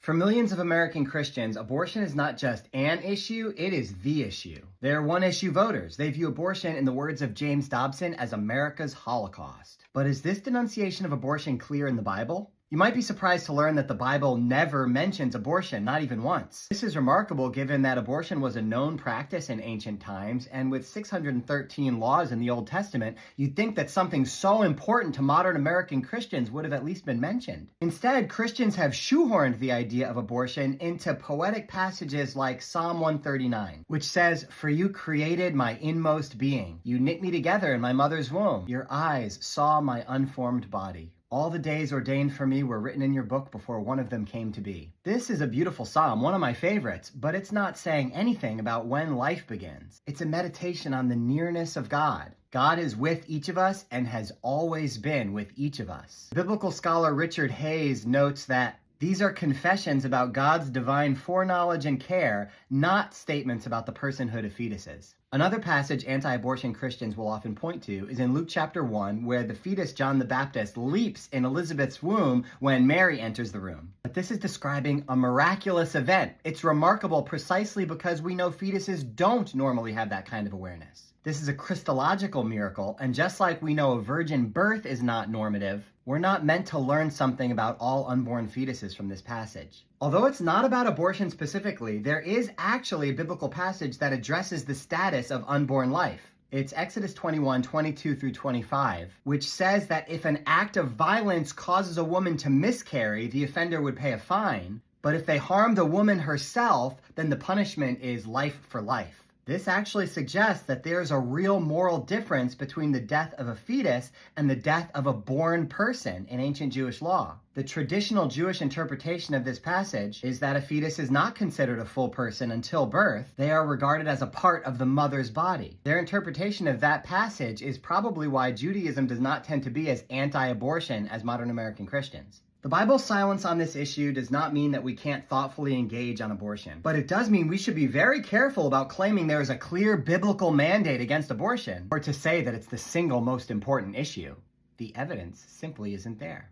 For millions of American Christians, abortion is not just an issue, it is the issue. They're one-issue voters. They view abortion, in the words of James Dobson, as America's Holocaust. But is this denunciation of abortion clear in the Bible? You might be surprised to learn that the Bible never mentions abortion, not even once. This is remarkable given that abortion was a known practice in ancient times, and with 613 laws in the Old Testament, you'd think that something so important to modern American Christians would have at least been mentioned. Instead, Christians have shoehorned the idea of abortion into poetic passages like Psalm 139, which says, "For you created my inmost being. You knit me together in my mother's womb. Your eyes saw my unformed body. All the days ordained for me were written in your book before one of them came to be." This is a beautiful psalm, one of my favorites, but it's not saying anything about when life begins. It's a meditation on the nearness of God. God is with each of us and has always been with each of us. Biblical scholar Richard Hayes notes that these are confessions about God's divine foreknowledge and care, not statements about the personhood of fetuses. Another passage anti-abortion Christians will often point to is in Luke chapter 1, where the fetus John the Baptist leaps in Elizabeth's womb when Mary enters the room. But this is describing a miraculous event. It's remarkable precisely because we know fetuses don't normally have that kind of awareness. This is a Christological miracle, and just like we know a virgin birth is not normative, we're not meant to learn something about all unborn fetuses from this passage. Although it's not about abortion specifically, there is actually a biblical passage that addresses the status of unborn life. It's Exodus 21:22 through 25, which says that if an act of violence causes a woman to miscarry, the offender would pay a fine. But if they harm the woman herself, then the punishment is life for life. This actually suggests that there's a real moral difference between the death of a fetus and the death of a born person in ancient Jewish law. The traditional Jewish interpretation of this passage is that a fetus is not considered a full person until birth. They are regarded as a part of the mother's body. Their interpretation of that passage is probably why Judaism does not tend to be as anti-abortion as modern American Christians. The Bible's silence on this issue does not mean that we can't thoughtfully engage on abortion, but it does mean we should be very careful about claiming there is a clear biblical mandate against abortion, or to say that it's the single most important issue. The evidence simply isn't there.